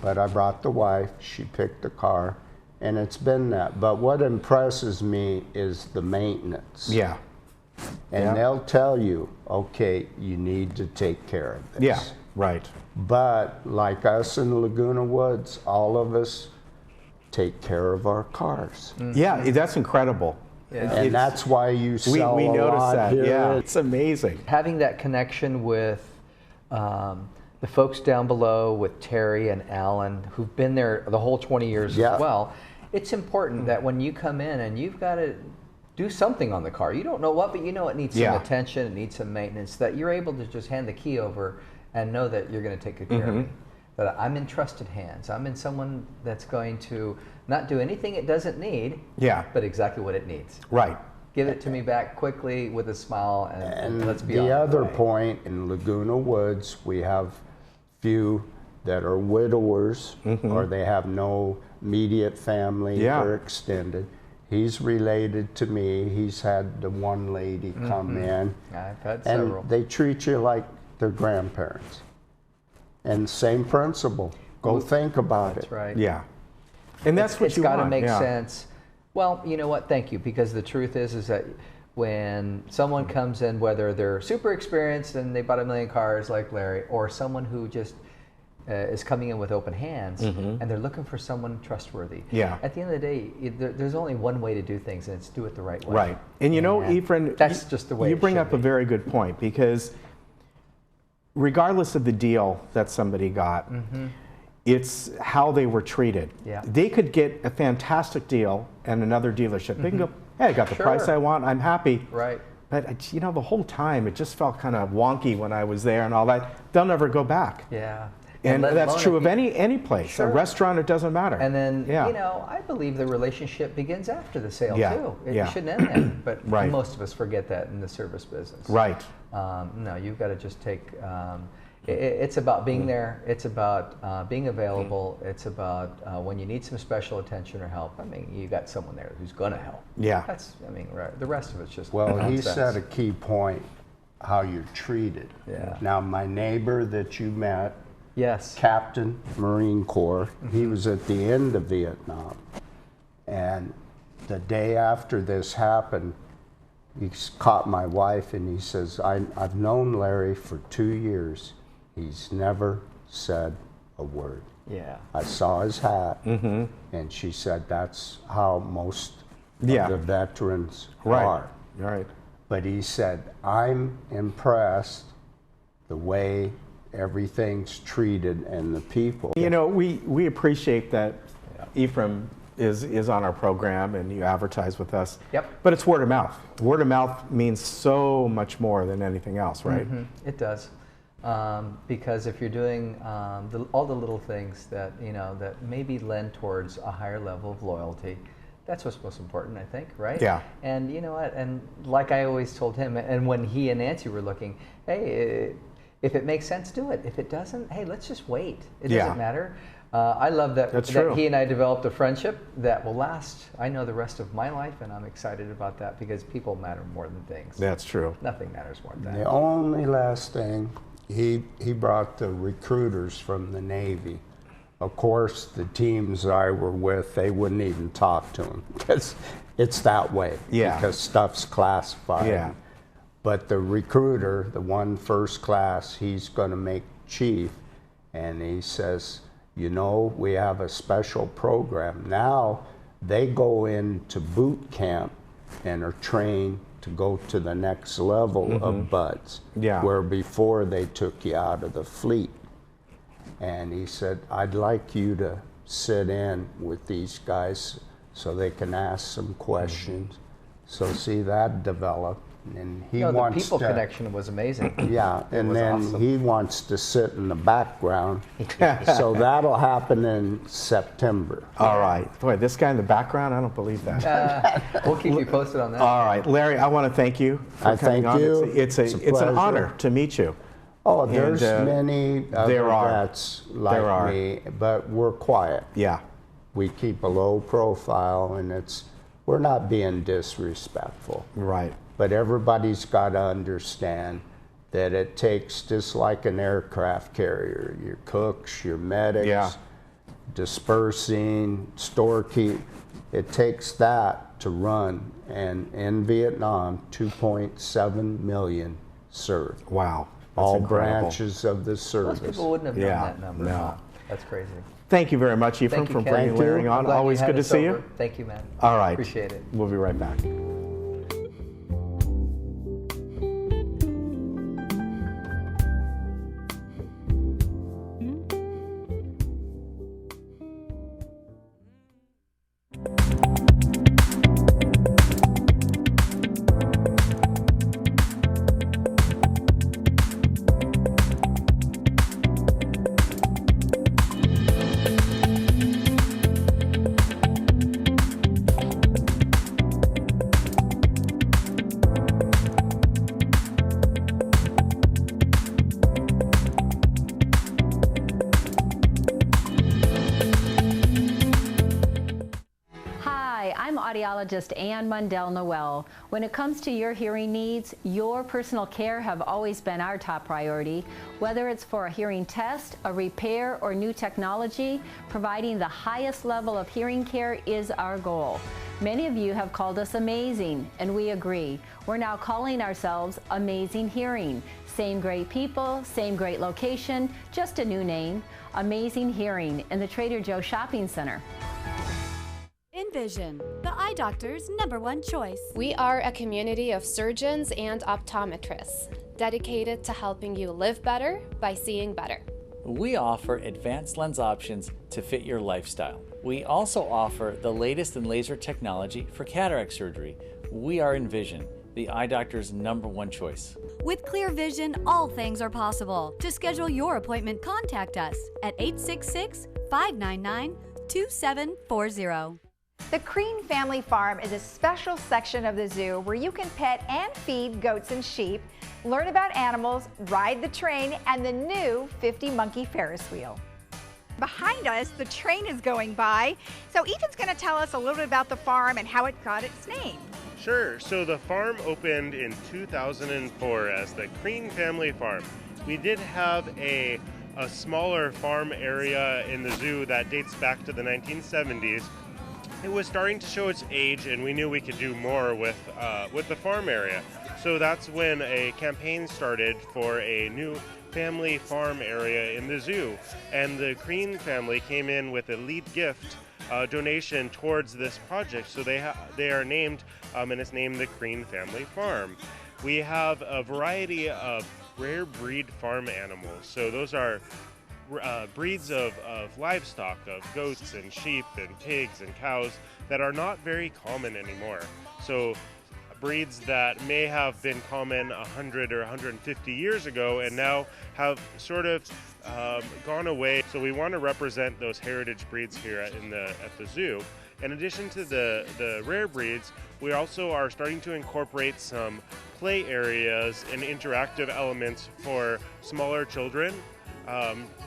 But I brought the wife. She picked the car. And it's been that. But what impresses me is the maintenance. Yeah. And they'll tell you, okay, you need to take care of this. Yeah, right. But like us in Laguna Woods, all of us take care of our cars. Yeah, that's incredible. Yeah. And that's why you sell we a noticed lot that. here. Yeah, it's amazing. Having that connection with the folks down below, with Terry and Alan, who've been there the whole 20 years as well, it's important that when you come in and you've got to do something on the car, you don't know what, but you know it needs some attention, it needs some maintenance, that you're able to just hand the key over and know that you're going to take good care of me. That I'm in trusted hands. I'm in someone that's going to not do anything it doesn't need, but exactly what it needs. Right. Give it to me back quickly with a smile, and let's be on the the other way. point, in Laguna Woods, we have few that are widowers, or they have no immediate family or extended. He's related to me. He's had the one lady come in. I've had and several. they treat you like their grandparents. And same principle. Go think about it. That's right. Yeah. And that's what it's you got to want. make sense. Well, you know what? Thank you. Because the truth is that when someone comes in, whether they're super experienced and they bought a million cars like Larry, or someone who just is coming in with open hands and they're looking for someone trustworthy. Yeah. At the end of the day, there's only one way to do things, and it's do it the right way. Right. And Ephraim, that's just the way you it bring should up a be. very good point, because regardless of the deal that somebody got, it's how they were treated. Yeah. They could get a fantastic deal at another dealership. They can go, hey, I got the price I want, I'm happy. Right. But the whole time it just felt kind of wonky when I was there and all that. They'll never go back. Yeah. And let that's alone true if of any place, a restaurant, it doesn't matter. And then, I believe the relationship begins after the sale, too. It shouldn't end then, but most of us forget that in the service business. Right. No, you've got to just take, it's about being there, it's about being available, it's about when you need some special attention or help, you got someone there who's going to help. Yeah. That's, the rest of it's just Well, he nonsense. said a key point, how you're treated. Yeah. Now, my neighbor that you met, yes, Captain Marine Corps, he was at the end of Vietnam. And the day after this happened, he caught my wife and he says, I've known Larry for 2 years. He's never said a word. Yeah. I saw his hat, and she said that's how most of the veterans are. Right. But he said, I'm impressed the way everything's treated and the people. We appreciate that Ephraim is on our program and you advertise with us. Yep. But it's word of mouth. Word of mouth means so much more than anything else, right? It does. Because if you're doing all the little things that that maybe lend towards a higher level of loyalty, that's what's most important, I think, right? Yeah. And you know what? And like I always told him, and when he and Nancy were looking, hey, if it makes sense, do it. If it doesn't, hey, let's just wait. It doesn't matter. I love that he and I developed a friendship that will last, I know, the rest of my life, and I'm excited about that because people matter more than things. That's true. Nothing matters more than that. The only last thing, he brought the recruiters from the Navy. Of course, the teams I were with, they wouldn't even talk to him because it's that way. Yeah. Because stuff's classified. Yeah. But the recruiter, the one first class, he's going to make chief, and he says, we have a special program. Now they go into boot camp and are trained to go to the next level of buds. Yeah. Where before they took you out of the fleet. And he said, I'd like you to sit in with these guys so they can ask some questions. So see, that developed. And he the wants people to, connection was amazing. Yeah, and was then awesome. he wants to sit in the background. So that'll happen in September. All right. Boy, this guy in the background, I don't believe that. We'll keep you posted on that. All right. Larry, I want to thank you for I coming thank on. you. It's It's a an pleasure. honor to meet you. Oh, there's And, many other vets like me, but we're quiet. Yeah. We keep a low profile, and we're not being disrespectful. Right. But everybody's got to understand that it takes, just like an aircraft carrier, your cooks, your medics, dispersing, storekeep, it takes that to run. And in Vietnam, 2.7 million served. Wow. All incredible. branches of the service. Most people wouldn't have known that number. No. That's crazy. Thank you very much, Ephraim, Thank you, for Ken. bringing Larry on. I'm glad Always you had good to us see over. you. Thank you, man. All right. Appreciate it. We'll be right back. I'm audiologist Ann Mundell-Noel. When it comes to your hearing needs, your personal care have always been our top priority. Whether it's for a hearing test, a repair, or new technology, providing the highest level of hearing care is our goal. Many of you have called us amazing, and we agree. We're now calling ourselves Amazing Hearing. Same great people, same great location, just a new name. Amazing Hearing in the Trader Joe Shopping Center. Envision, the eye doctor's #1 choice. We are a community of surgeons and optometrists dedicated to helping you live better by seeing better. We offer advanced lens options to fit your lifestyle. We also offer the latest in laser technology for cataract surgery. We are Envision, the eye doctor's #1 choice. With clear vision, all things are possible. To schedule your appointment, contact us at 866-599-2740. The Crean Family Farm is a special section of the zoo where you can pet and feed goats and sheep, learn about animals, ride the train, and the new 50 monkey Ferris wheel. Behind us, the train is going by, so Ethan's going to tell us a little bit about the farm and how it got its name. Sure. So the farm opened in 2004 as the Crean Family Farm. We did have a smaller farm area in the zoo that dates back to the 1970s. It was starting to show its age, and we knew we could do more with the farm area. So that's when a campaign started for a new family farm area in the zoo. And the Crean family came in with a lead gift donation towards this project. So they are named, and it's named the Crean Family Farm. We have a variety of rare breed farm animals. So those are breeds of livestock, of goats and sheep and pigs and cows that are not very common anymore. So breeds that may have been common 100 or 150 years ago and now have sort of gone away. So we want to represent those heritage breeds here at the zoo. In addition to the rare breeds, we also are starting to incorporate some play areas and interactive elements for smaller children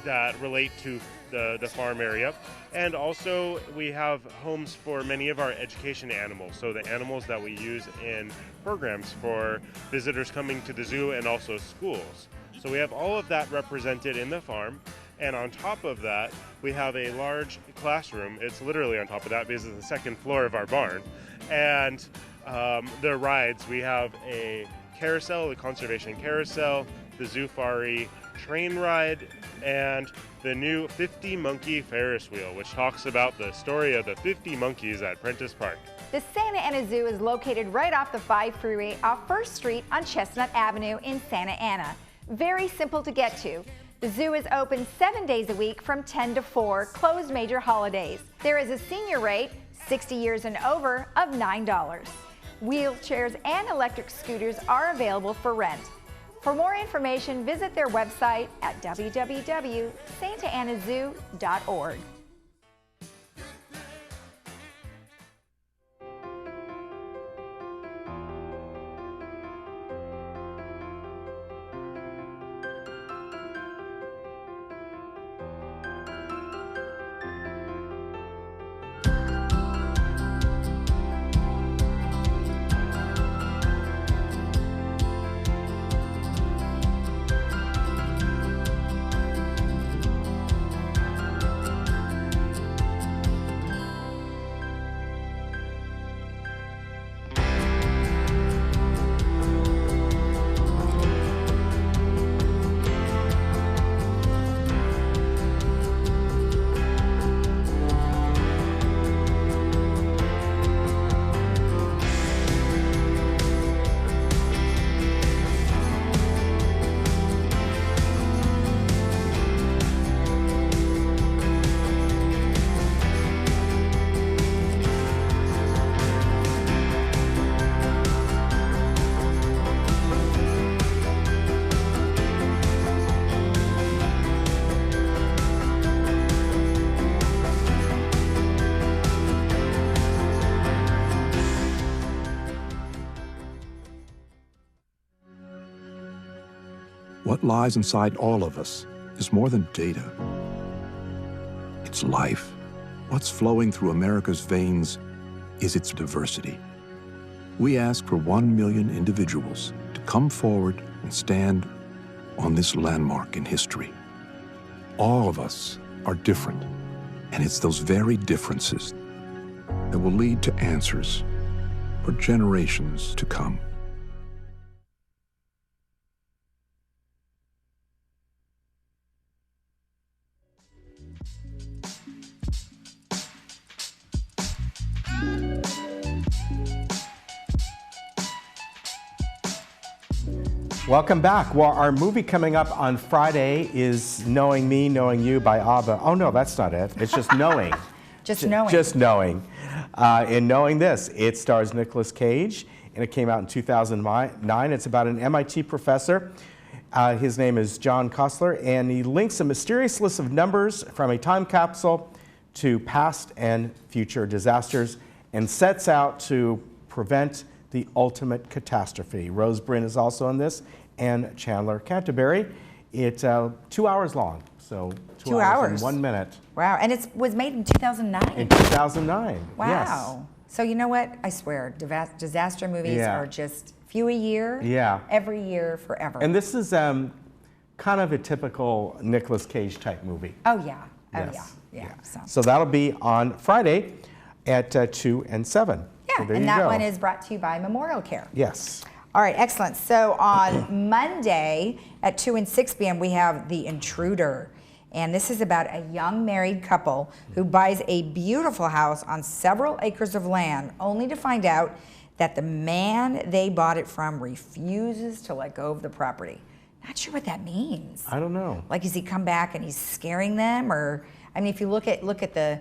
that relate to the farm area. And also we have homes for many of our education animals, so the animals that we use in programs for visitors coming to the zoo and also schools. So we have all of that represented in the farm. And on top of that, we have a large classroom. It's literally on top of that because it's the second floor of our barn. And the rides, we have a carousel, the conservation carousel, the Zoofari train ride, and the new 50 monkey Ferris wheel, which talks about the story of the 50 monkeys at Prentice Park. The Santa Ana Zoo is located right off the 5 freeway off 1st Street on Chestnut Avenue in Santa Ana. Very simple to get to. The zoo is open 7 days a week from 10 to 4, closed major holidays. There is a senior rate, 60 years and over, of $9. Wheelchairs and electric scooters are available for rent. For more information, visit their website at www.santaanazoo.org. What lies inside all of us is more than data. It's life. What's flowing through America's veins is its diversity. We ask for 1 million individuals to come forward and stand on this landmark in history. All of us are different, and it's those very differences that will lead to answers for generations to come. Welcome back. Well, our movie coming up on Friday is Knowing Me, Knowing You by ABBA. Oh no, that's not it. It's just Knowing. Just Knowing. Just Knowing. In Knowing This, it stars Nicolas Cage, and it came out in 2009. It's about an MIT professor. His name is John Kostler, and he links a mysterious list of numbers from a time capsule to past and future disasters and sets out to prevent the ultimate catastrophe. Rose Byrne is also in this, and Chandler Canterbury. It's 2 hours long, so 2 hours and 1 minute. Wow, and it was made in 2009. In 2009, wow. Yes. So you know what? I swear, disaster movies are just few a year. Yeah. Every year, forever. And this is kind of a typical Nicolas Cage type movie. Oh yeah. Yes. Oh yeah. So that'll be on Friday at 2 and 7. Yeah, So there and you that go. one is brought to you by Memorial Care. Yes. All right, excellent. So on Monday at 2 and 6 p.m. we have The Intruder. And this is about a young married couple who buys a beautiful house on several acres of land, only to find out that the man they bought it from refuses to let go of the property. Not sure what that means. I don't know. Like, does he come back and he's scaring them? Or, I mean, if you look at the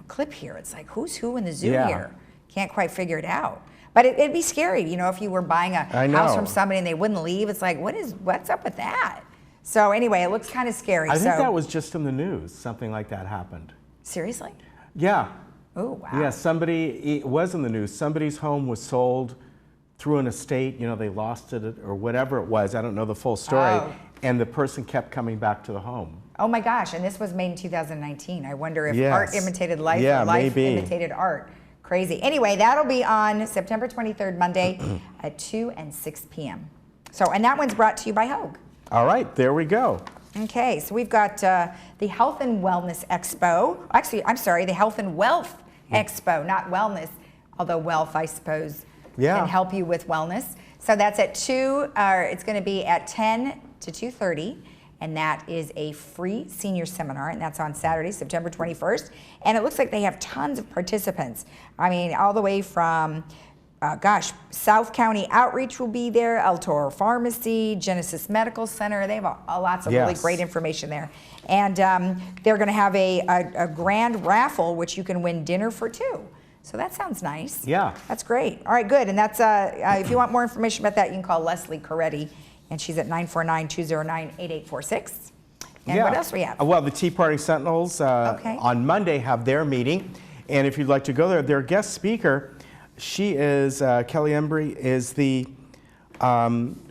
clip here, it's like, who's who in the zoo here? Can't quite figure it out. But it'd be scary, if you were buying a house from somebody and they wouldn't leave. It's like, what's up with that? So anyway, it looks kind of scary. I think that was just in the news. Something like that happened. Seriously? Yeah. Oh, wow. Yeah, it was in the news. Somebody's home was sold through an estate. They lost it or whatever it was. I don't know the full story. Oh. And the person kept coming back to the home. Oh my gosh, and this was made in 2019. I wonder if Yes. art imitated life Yeah, or life maybe. imitated art. Crazy. Anyway, that'll be on September 23rd, Monday at 2 and 6 p.m. And that one's brought to you by Hogue. All right, there we go. Okay, so we've got the Health and Wellness Expo. Actually, I'm sorry, the Health and Wealth Expo, not wellness, although wealth, I suppose, can help you with wellness. So that's at 2, it's going to be at 10 to 2:30, and that is a free senior seminar, and that's on Saturday, September 21st. And it looks like they have tons of participants. I mean, all the way from, South County Outreach will be there, El Toro Pharmacy, Genesis Medical Center. They have lots of really great information there. And they're going to have a grand raffle, which you can win dinner for two. So that sounds nice. Yeah. That's great. All right, good. And that's if you want more information about that, you can call Leslie Coretti, and she's at 949-209-8846. And what else we have? Well, the Tea Party Sentinels on Monday have their meeting. And if you'd like to go there, their guest speaker, she is, Kelly Embry, is the,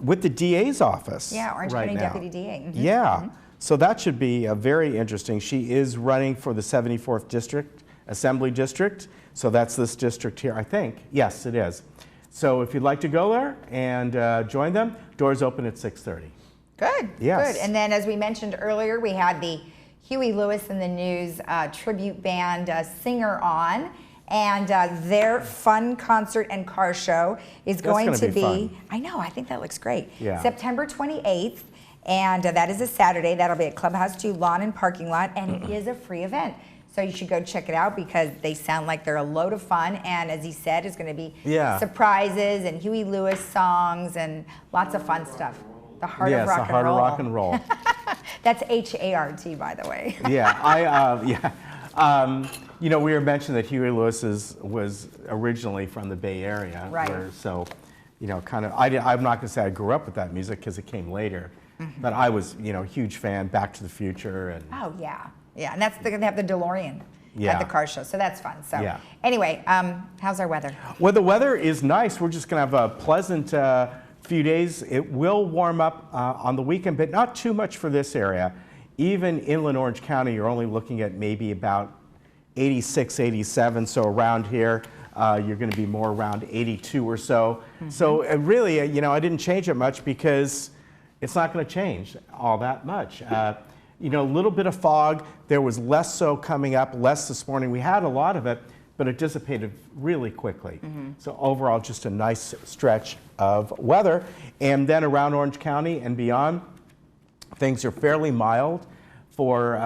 with the DA's office. Yeah, Orange County Deputy DA. Mm-hmm. Yeah. Mm-hmm. So that should be very interesting. She is running for the 74th District, Assembly District. So that's this district here, I think. Yes, it is. So if you'd like to go there and join them, doors open at 6:30. Good. Yes. Good. And then, as we mentioned earlier, we had the Huey Lewis and the News tribute band singer on, and their fun concert and car show is going to be fun. I know. I think that looks great. Yeah. September 28th, and that is a Saturday. That'll be at Clubhouse 2 Lawn and Parking Lot, and it is a free event. So you should go check it out because they sound like they're a load of fun. And as he said, it's going to be surprises and Huey Lewis songs and lots of fun stuff. The Heart of Rock and Roll. Yes, the Heart of Rock and Roll. That's H-A-R-T, by the way. You know, we were mentioning that Huey Lewis was originally from the Bay Area. Right. So, you know, kind of, I'm not going to say I grew up with that music because it came later. Mm-hmm. But I was, you know, a huge fan, Back to the Future. And oh, yeah. Yeah, and they have the DeLorean at the car show, so that's fun. So anyway, how's our weather? Well, the weather is nice. We're just going to have a pleasant few days. It will warm up on the weekend, but not too much for this area. Even inland Orange County, you're only looking at maybe about 86, 87. So around here, you're going to be more around 82 or so. Mm-hmm. So really, you know, I didn't change it much because it's not going to change all that much. You know, a little bit of fog. There was less so coming up, less this morning. We had a lot of it, but it dissipated really quickly. Mm-hmm. So overall, just a nice stretch of weather. And then around Orange County and beyond, things are fairly mild for,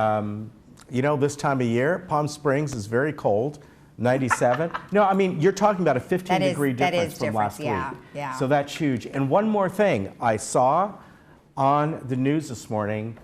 you know, this time of year. Palm Springs is very cold, 97. No, I mean, you're talking about a 15-degree difference from last week. Yeah. So that's huge. And one more thing, I saw on the news this morning,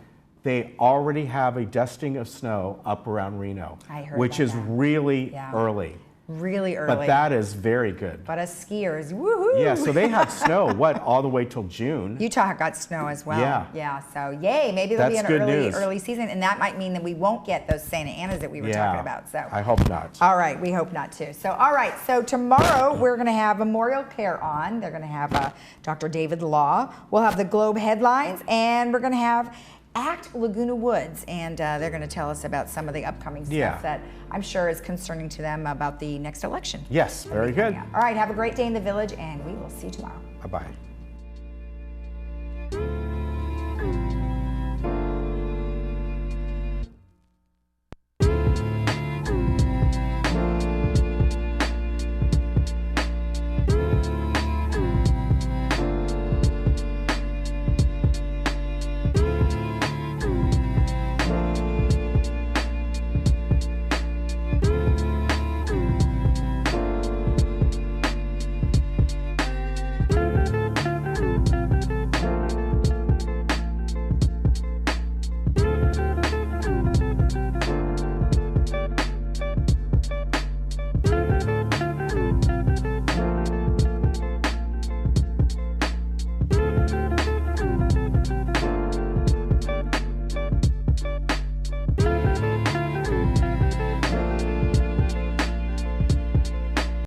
they already have a dusting of snow up around Reno, which is really early. Really early. But that is very good. But us skiers, woohoo! Yeah, so they had snow, all the way till June. Utah got snow as well. Yeah. So yay, maybe there'll be an news. early season, and that might mean that we won't get those Santa Anas that we were talking about. So I hope not. All right, we hope not too. So all right, so tomorrow we're going to have Memorial Care on. They're going to have Dr. David Law. We'll have the Globe headlines, and we're going to have Act Laguna Woods, and they're going to tell us about some of the upcoming stuff that I'm sure is concerning to them about the next election. Yes, very good. All right, have a great day in the village, and we will see you tomorrow. Bye-bye.